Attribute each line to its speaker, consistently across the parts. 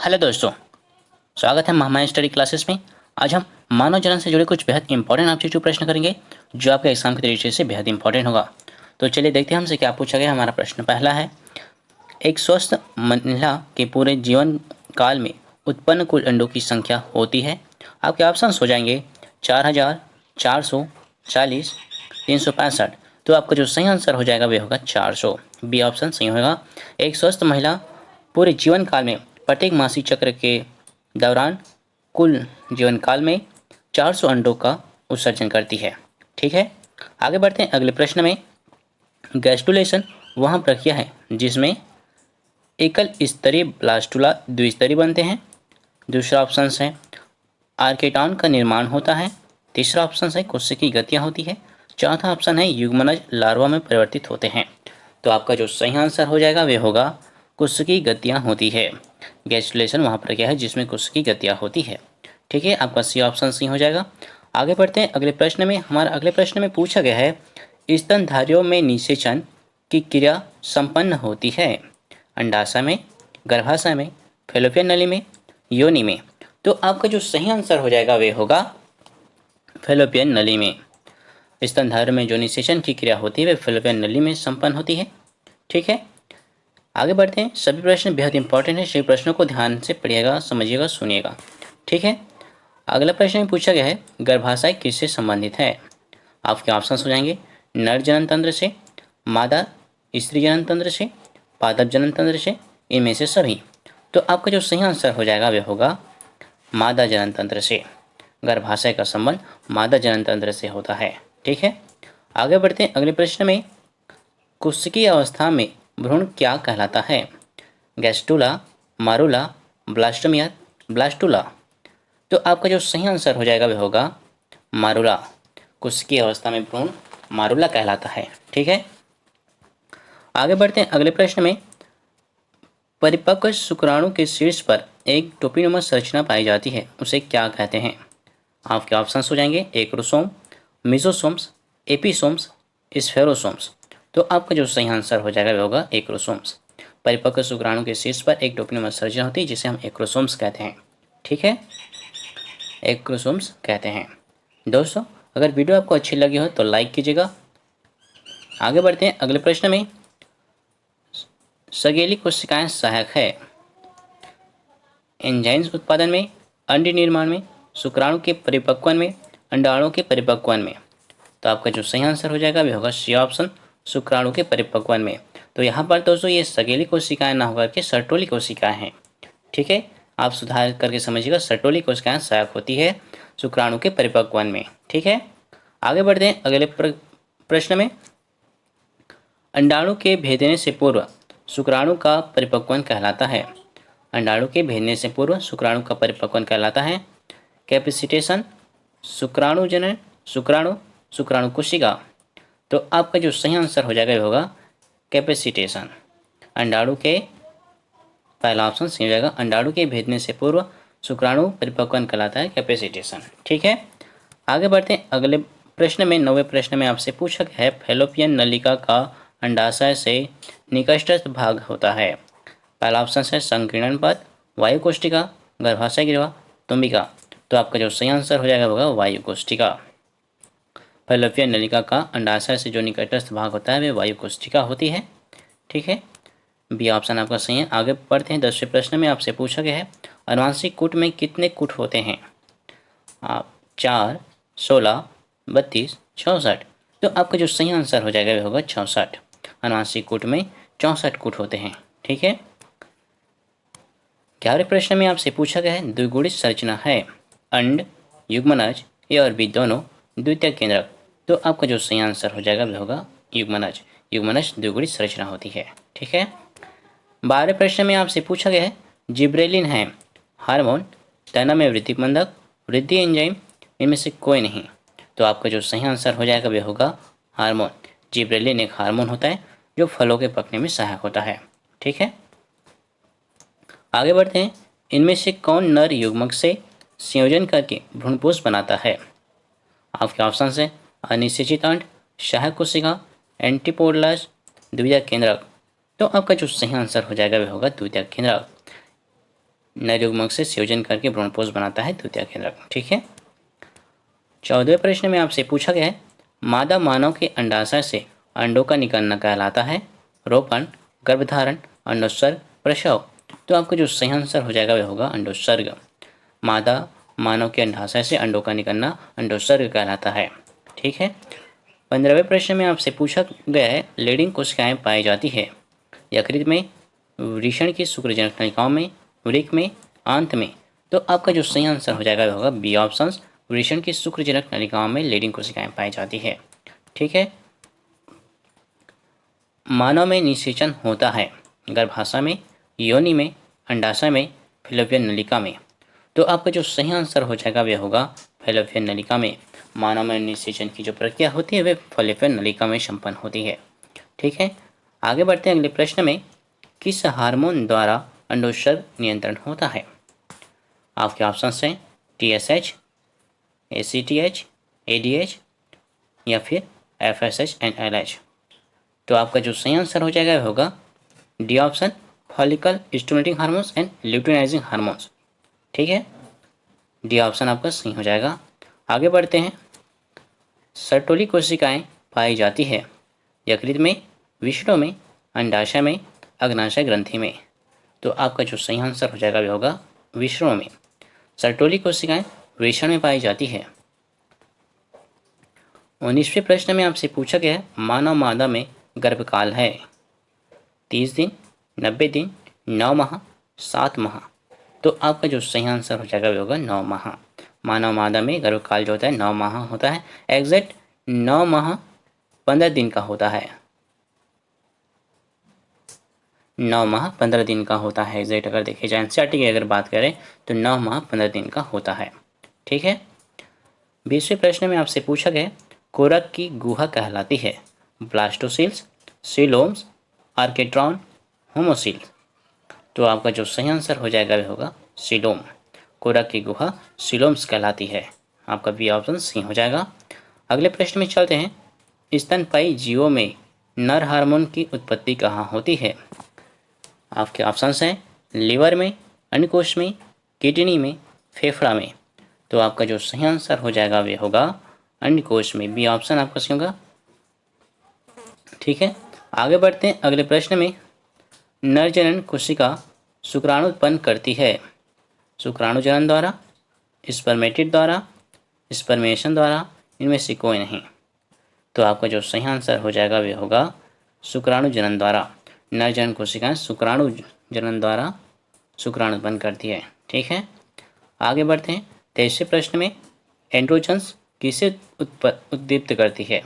Speaker 1: Hello दोस्तों, स्वागत है हमारे स्टडी क्लासेस में। आज हम मानव जीवन से जुड़े कुछ बेहद इंपॉर्टेंट आपसे जो प्रश्न करेंगे, जो आपके एग्जाम के तरीके से बेहद इंपॉर्टेंट होगा। तो चलिए देखते हैं हमसे क्या पूछा गया। हमारा प्रश्न पहला है, एक स्वस्थ महिला के पूरे जीवन काल में उत्पन्न कुल अंडों की संख्या होती है। आपके ऑप्शंस हो जाएंगे 4000, 440, 365। तो आपका जो सही आंसर हो जाएगा वे होगा 400। बी ऑप्शन सही होगा। एक स्वस्थ महिला पूरे जीवन काल में प्रत्येक मासिक चक्र के दौरान कुल जीवन काल में 400 अंडों का उत्सर्जन करती है। ठीक है, आगे बढ़ते हैं अगले प्रश्न में। गैस्ट्रुलेशन वह प्रक्रिया है जिसमें एकल स्तरीय ब्लास्टुला द्विस्तरीय बनते हैं। दूसरा ऑप्शन है आर्केटॉन का निर्माण होता है। तीसरा ऑप्शन है कोशिकीय गतियां होती है। चौथा ऑप्शन है युग्मनज लार्वा में परिवर्तित होते हैं। तो आपका जो सही आंसर हो जाएगा वे होगा कोशिकीय गतियां होती है। गैस्ट्रुलेशन वहाँ प्रक्रिया है जिसमें कोशिकीय गतियां होती है। ठीक है, आपका सी ऑप्शन सही हो जाएगा। आगे बढ़ते हैं अगले प्रश्न में। हमारा अगले प्रश्न में पूछा गया है, स्तनधारियों में निषेचन की क्रिया संपन्न होती है अंडाशय में, गर्भाशय में, फैलोपियन नली में, योनि में। तो आपका जो सही आंसर हो जाएगा वे होगा फैलोपियन नली में। स्तनधारियों में जो निषेचन की क्रिया होती है वे फैलोपियन नली में संपन्न होती है। ठीक है, आगे बढ़ते हैं। सभी प्रश्न बेहद इंपॉर्टेंट है, सभी प्रश्नों को ध्यान से पढ़िएगा, समझिएगा, सुनिएगा। ठीक है, अगला प्रश्न में पूछा गया है, गर्भाशय किससे संबंधित है। आपके ऑप्शन हो जाएंगे नर जनन तंत्र से, मादा स्त्री जनन तंत्र से, पादप जनन तंत्र से, इनमें से सभी। तो आपका जो सही आंसर हो जाएगा वे होगा मादा जनन तंत्र से। गर्भाशय का संबंध मादा जनन तंत्र से होता है। ठीक है, आगे बढ़ते हैं अगले प्रश्न में। कोशिकीय अवस्था में भ्रूण क्या कहलाता है। Gastrula, morula, blastomere, blastula. तो आपका जो सही आंसर हो जाएगा वह होगा मारुला। कोशिकीय अवस्था में भ्रूण मारुला कहलाता है। ठीक है, आगे बढ़ते हैं अगले प्रश्न में। परिपक्व शुक्राणु के शीर्ष पर एक टोपीनुमा संरचना पाई जाती है, उसे क्या कहते हैं। आपके ऑप्शंस हो जाएंगे एक्रोसोम, मिजोसोम्स, एपिसोम्स, स्फेरोसोम्स। तो आपका जो सही आंसर हो जाएगा वह होगा एक्रोसोम्स। परिपक्व शुक्राणु के शीर्ष पर एक टोपीनुमा संरचना होती है जिसे हम एक्रोसोम्स कहते हैं। ठीक है, एक्रोसोम्स कहते हैं। दोस्तों, अगर वीडियो आपको अच्छी लगी हो तो लाइक कीजिएगा। आगे बढ़ते हैं अगले प्रश्न में। सगेली कोशिकाएं सहायक है एंजाइम्स उत्पादन में, अंड निर्माण में, शुक्राणु के परिपक्वन में, अंडाणु के परिपक्वन में। तो आपका जो सही आंसर हो जाएगा वह होगा सी ऑप्शन, शुक्राणु के परिपक्वन में। तो यहाँ पर दोस्तों ये सगेली कोशिकाएं ना होकर के सर्टोली कोशिकाएं हैं। ठीक है, आप सुधार करके समझिएगा, सर्टोली कोशिकाएं सहायक होती है शुक्राणु के परिपक्वन में। ठीक है, आगे बढ़ते हैं अगले प्रश्न में। अंडाणु के भेदने से पूर्व शुक्राणु का परिपक्वन कहलाता है। अंडाणु के भेदने से पूर्व शुक्राणु का परिपक्वन कहलाता है कैपेसिटेशन, शुक्राणु जनन, शुक्राणु, शुक्राणु कोशिका। तो आपका जो सही आंसर हो जाएगा वह होगा कैपेसिटेशन। अंडाणु के पहला ऑप्शन सही हो जाएगा। अंडाणु के भेदने से पूर्व शुक्राणु परिपक्वन कहलाता है कैपेसिटेशन। ठीक है, आगे बढ़ते हैं अगले प्रश्न में। 9वें प्रश्न में आपसे पूछा गया है, फैलोपियन नलिका का अंडाशय से निकटस्थ भाग होता है। पहला ऑप्शन है संकीर्णन पथ, वायु कोष्ठिका, गर्भाशय गिरवा, तुम्बिका। तो आपका जो सही आंसर हो जाएगा होगा वायु कोष्ठिका। फैलोपियन नलिका का अंडाशय से जो निकटस्थ भाग होता है वह वायु कोष्ठिका होती है। ठीक है, बी ऑप्शन आपका सही है। आगे बढ़ते हैं 10वें प्रश्न में। आपसे पूछा गया है, अनुवांशिक कूट में कितने कूट होते हैं। 4, 16, 32, 64। तो आपका जो सही आंसर हो जाएगा वह होगा 64। अनुवांशिक कूट में 64 कूट होते हैं। ठीक है, 11वें प्रश्न में आपसे पूछा गया है, द्विगुणित संरचना है अंड, युग्मनज, ए और बी दोनों द्वितीयक केंद्रक। तो आपका जो सही आंसर हो जाएगा वह होगा युग्मनज। युग्मनज द्विगुणित संरचना होती है। ठीक है, 12वें प्रश्न में आपसे पूछा गया है, जिब्रेलिन है हार्मोन, तना में वृद्धि बंधक, वृद्धि एंजाइम, इनमें से कोई नहीं। तो आपका जो सही आंसर हो जाएगा वह होगा हार्मोन। जिब्रेलिन एक हार्मोन होता है जो फलों के पकने में सहायक होता है। ठीक है, आगे बढ़ते हैं। इनमें से कौन नर युग्मक से संयोजन करके भ्रूणपोष बनाता है। आपके ऑप्शन है अनिषेचित अंड, सहायक कोशिका, एंटीपोडलास, द्वितीयक केंद्रक। तो आपका जो सही आंसर हो जाएगा वह होगा द्वितीयक केंद्रक। नर युग्मक से संयोजन करके भ्रूणपोष बनाता है द्वितीय केंद्रक। ठीक है। 14वें प्रश्न में आपसे पूछा गया है मादा मानव के अंडाशय से अंडों का निकलना कहलाता है रोपण, गर्भधारण, अंडोत्सर्ग, प्रसव। तो आपका जो सही आंसर हो जाएगा वह होगा अंडोत्सर्ग। मादा मानव के अंडाशय से अंडों का निकलना अंडोत्सर्ग कहलाता है। ठीक है। 15वें प्रश्न में आपसे पूछा गया है लीडिंग कोशिकाएं पाई जाती है यकृत में, वृषण की शुक्रजनक नलिकाओं में, वृक्क में, आंत में। तो आपका जो सही आंसर हो जाएगा वह होगा बी ऑप्शन, वृषण की शुक्रजनक नलिकाओं में लीडिंग कोशिकाएं पाई जाती है। ठीक है। मानव में निषेचन होता है गर्भाशय में, योनि में, अंडाशय में, फैलोपियन नलिका में। तो आपका जो सही आंसर हो जाएगा वह होगा फैलोपियन नलिका में। मानव में निषेचन की जो प्रक्रिया होती है वह फैलोपियन नलिका में संपन्न होती है। ठीक है। आगे बढ़ते हैं अगले प्रश्न में किस हार्मोन द्वारा अंडोत्सर्ग नियंत्रण होता है? आपके ऑप्शन हैं TSH, ACTH, ADH या फिर FSH एंड LH। तो आपका जो सही आंसर हो जाएगा वह होगा D option, follicle stimulating hormones and luteinising hormones. ठीक है। डी ऑप्शन आपका सही हो जाएगा। आगे बढ़ते हैं। सर्टोली कोशिकाएं पाई जाती है यकृत में, विष्णु में, अंडाशय में, अग्नाशय ग्रंथि में। तो आपका जो सही आंसर हो जाएगा वह होगा विष्णु में। सर्टोली कोशिकाएं वृषण में पाई जाती है। 19वें प्रश्न में आपसे पूछा गया है मानव मादा में गर्भकाल है 30 दिन, 90 दिन, 9 माह, 7 माह। तो आपका जो सही आंसर हो जाएगा वह होगा 9 माह। मानव मादा में गर्भकाल जो होता है 9 माह होता है। एग्जैक्ट 9 माह 15 दिन का होता है। 9 माह 15 दिन का होता है एग्जैक्ट। अगर देखिए जाए एनसीईआरटी की अगर बात करें तो 9 माह 15 दिन का होता है। ठीक है। 20वें प्रश्न में आपसे पूछा गया कोरक की गुहा कहलाती है ब्लास्टोसिल्स, सीलोम्स, आर्केट्रॉन, होमोसिल्स। तो आपका जो सही आंसर हो जाएगा वह होगा सीलोम। कोरक की गुहा सीलोम्स कहलाती है। आपका बी ऑप्शन सही हो जाएगा। अगले प्रश्न में चलते हैं स्तनपायी जीवों में नर हार्मोन की उत्पत्ति कहाँ होती है? आपके ऑप्शंस हैं लीवर में, अंडकोश में, किडनी में, फेफड़ा में। तो आपका जो सही आंसर हो जाएगा वह होगा अंडकोश में। बी ऑप्शन आपका सही होगा। ठीक है। आगे बढ़ते हैं अगले प्रश्न में नर जनन कोशिका शुक्राणु उत्पन्न करती है शुक्राणु जनन द्वारा, स्पर्मेटिड द्वारा, स्पर्मेशन द्वारा, इनमें से कोई नहीं। तो आपका जो सही आंसर हो जाएगा वह होगा शुक्राणु जनन द्वारा। नर जनन कोशिकाएं शुक्राणु जनन द्वारा शुक्राणु उत्पन्न करती है। ठीक है। आगे बढ़ते हैं 23वें प्रश्न में एंड्रोजन्स किसे उद्दीप्त करती है?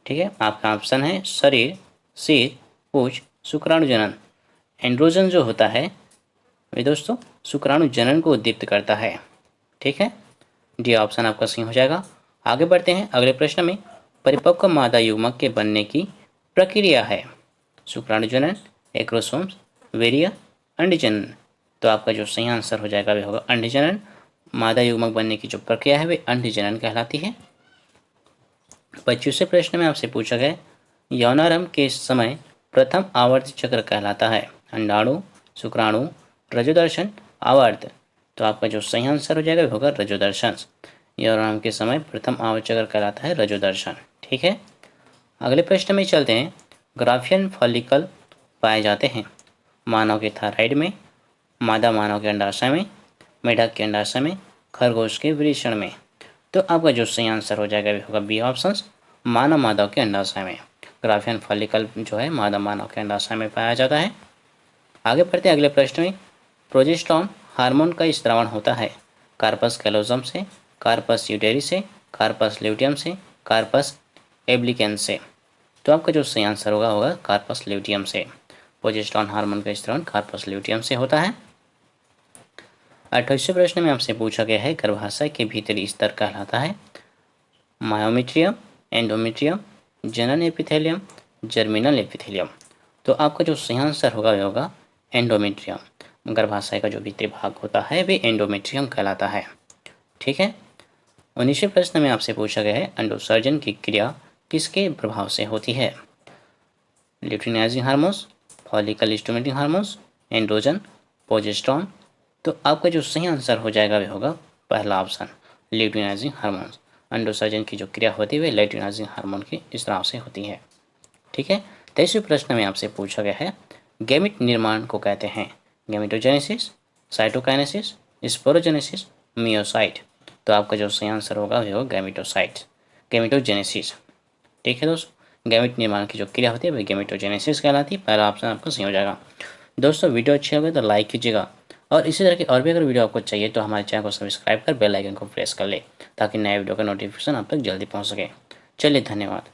Speaker 1: ठीक है। आपका ऑप्शन है शरीर, सिर, पूंछ, शुक्राणु जनन। एंड्रोजन जो होता है वे दोस्तों शुक्राणु जनन को उद्दीप्त करता है। ठीक है। डी ऑप्शन आपका सही हो जाएगा। आगे बढ़ते हैं अगले प्रश्न में परिपक्व मादा युग्मक के बनने की प्रक्रिया है शुक्राणु जनन, एक्रोसोम्स, वीर्य, अंडजनन। तो आपका जो सही आंसर हो जाएगा वह होगा अंडजनन। मादा युग्मक बनने की जो प्रक्रिया है वे अंडजनन कहलाती है। 25वें प्रश्न में आपसे पूछा गया यौनारंभ के समय प्रथम आवर्त चक्र कहलाता है अंडाणु, शुक्राणु, रजोदर्शन, आवर्त। तो आपका जो सही आंसर हो जाएगा वह होगा रजोदर्शन। यौनारंभ के समय प्रथम आवर्त चक्र कहलाता है रजोदर्शन। ठीक है। अगले प्रश्न में चलते हैं ग्राफियन फॉलिकल पाए जाते हैं मानव के थायराइड में, मादा मानव के अंडाशय में, मेढक के अंडाशय में, खरगोश के वृषण में। तो आपका जो सही आंसर हो जाएगा वह होगा बी ऑप्शन, मानव माधव के अंडाशय में। ग्राफियन फॉलिकल जो है मादा मानव के अंडाशय में पाया जाता है। आगे बढ़ते हैं अगले प्रश्न में प्रोजेस्टेरॉन हार्मोन का स्त्रावण होता है कार्पस कैलोजम से, कार्पस यूटेरी से, कार्पस ल्यूटियम से, कार्पस एब्लिकेंस से। तो आपका जो सही आंसर होगा कार्पस ल्यूटियम से। प्रोजेस्टेरॉन हार्मोन का स्त्रावण कार्पस ल्यूटियम से होता है। 28वें प्रश्न में आपसे पूछा गया है गर्भाशय के भीतरी स्तर कहलाता है मायोमीट्रियम, एंडोमीट्रियम, जनन एपिथेलियम, जर्मिनल एपिथेलियम। तो आपका जो सही आंसर होगा वह होगा एंडोमीट्रियम। गर्भाशय का जो भीतरी भाग होता है वे एंडोमीट्रियम कहलाता है। ठीक है। 19वें प्रश्न में आपसे पूछा गया है अंडोत्सर्जन की क्रिया किसके प्रभाव से होती है? Luteinising hormones, follicle stimulating hormones, androgen, progesterone. तो आपका जो सही आंसर हो जाएगा वह होगा पहला ऑप्शन, ल्यूटिनाइजिंग हार्मोन्स। अंडोसर्जन की जो क्रिया होती है वह ल्यूटिनाइजिंग हार्मोन की इस तरह से होती है। ठीक है। 23वें प्रश्न में आपसे पूछा गया है, गैमेट निर्माण को कहते हैं गैमेटोजेनेसिस, साइटोकाइनेसिस, स्पोरोजेनेसिस, मियोसाइट। तो आपका जो सही आंसर होगा वह होगा गैमेटोसाइट, गैमेटोजेनेसिस। ठीक है दोस्तों, गैमेट निर्माण की जो क्रिया होती है वह गैमेटोजेनेसिस कहलाती है। पहला ऑप्शन आपका सही हो जाएगा। दोस्तों वीडियो अच्छी लगे तो लाइक कीजिएगा, और इसी तरह की और भी अगर वीडियो आपको चाहिए तो हमारे चैनल को सब्सक्राइब कर बेल आइकन को प्रेस कर ले, ताकि नए वीडियो का नोटिफिकेशन आप तक जल्दी पहुंच सके। चलिए धन्यवाद।